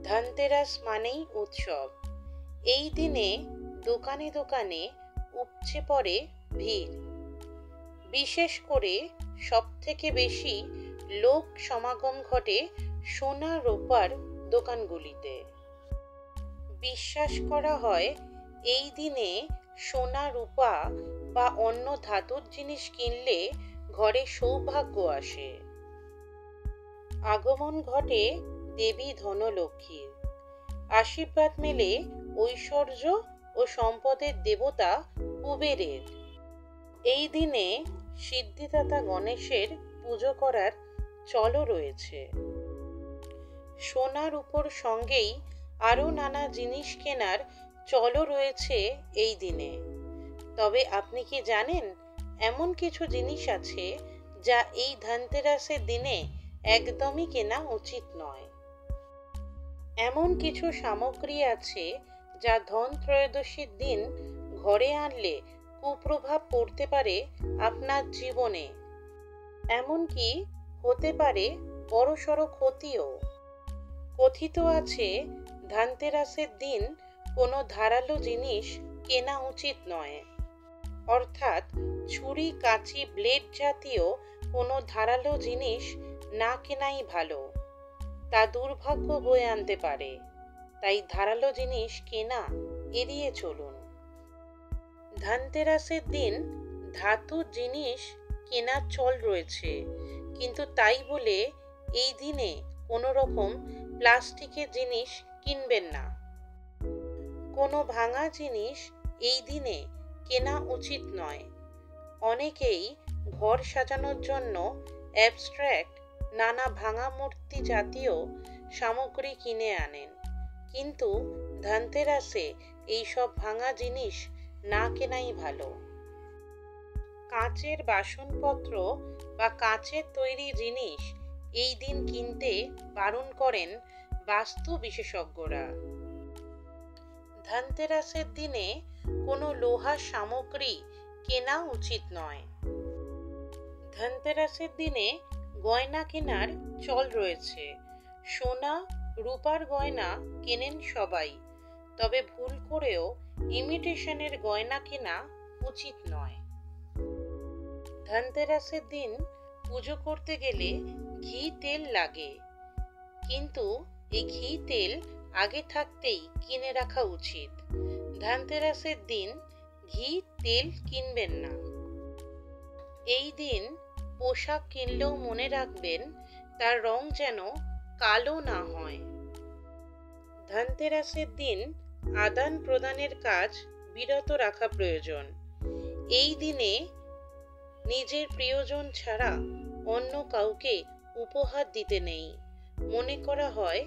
ধনতেরাস মানেই উৎসব। এই দিনে দোকানে দোকানে উপচে পড়ে ভিড়। বিশেষ করে সবথেকে বেশি লোক সমাগম ঘটে সোনা রূপার দোকানগুলিতে। বিশ্বাস করা হয় এই দিনে সোনা রূপা বা অন্য ধাতুর জিনিস কিনলে ঘরে সৌভাগ্য আসে। আগমন ঘটে দেবী ধনলক্ষ্মীর। আশীর্বাদ মেলে ঐশ্বর্য ও সম্পদের দেবতা কুবেরের। এই দিনে সিদ্ধিদাতা গণেশের পুজো করার চলও রয়েছে। সোনার উপর সঙ্গেই আরও নানা জিনিস কেনার চলও রয়েছে এই দিনে। তবে আপনি কি জানেন এমন কিছু জিনিস আছে যা এই ধনতেরাসের দিনে একদমই কেনা উচিত নয়। এমন কিছু সামগ্রী আছে যা ধন ত্রয়োদশীর দিন ঘরে আনলে কুপ্রভাব পড়তে পারে আপনার জীবনে, এমনকি হতে পারে বড়সড় ক্ষতিও। কথিত আছে ধনতেরাসের দিন কোনো ধারালো জিনিস কেনা উচিত নয়, অর্থাৎ ছুরি, কাঁচি, ব্লেড জাতীয় কোনো ধারালো জিনিস না কেনাই ভালো। তা দুর্ভাগ্য বয়ে আনতে পারে, তাই ধারালো জিনিস কেনা এড়িয়ে চলুন। ধনতেরাসের দিন ধাতুর জিনিস কেনার চল রয়েছে, কিন্তু তাই বলে এই দিনে কোনো রকম প্লাস্টিকের জিনিস কিনবেন না। কোনো ভাঙা জিনিস এই দিনে কেনা উচিত নয়। অনেকেই ঘর সাজানোর জন্য অ্যাবস্ট্রাক্ট নানা ভাঙা মূর্তি জাতীয় সামগ্রী কিনে আনেন, কিন্তু ধনতেরাসে এইসব ভাঙা জিনিস না কেনাই ভালো। কাঁচের বাসনপত্র বা কাঁচের তৈরি জিনিস এই দিন কিনতে বারণ করেন বাস্তু বিশেষজ্ঞরা। ধনতেরাসের দিনে কোনো লোহার সামগ্রী কেনা উচিত নয়। ধনতেরাসের দিনে গয়না কেনার চল রয়েছে। সোনা রূপার গয়না কেনেন সবাই, তবে ভুল করেও ইমিটেশনের গয়না কেনা উচিত নয়। ধনতেরাসের দিন পুজো করতে গেলে ঘি তেল লাগে, কিন্তু এই ঘি তেল আগে থাকতেই কিনে রাখা উচিত। ধনতেরাসের দিন ঘি তেল কিনবেন না। এই দিন পোশাক কিনলেও মনে রাখবেন তার রং যেন কালো না হয়। ধনতেরাসের দিন আদান প্রদানের কাজ বিরত রাখা প্রয়োজন। এই দিনে নিজের প্রিয়জন ছাড়া অন্য কাউকে উপহার দিতে নেই। মনে করা হয়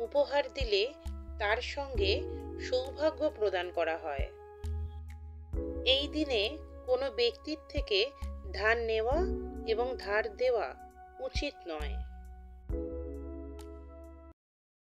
উপহার দিলে তার সঙ্গে সৌভাগ্য প্রদান করা হয়। এই দিনে কোনো ব্যক্তির থেকে ধার নেওয়া এবং ধার দেওয়া উচিত নয়।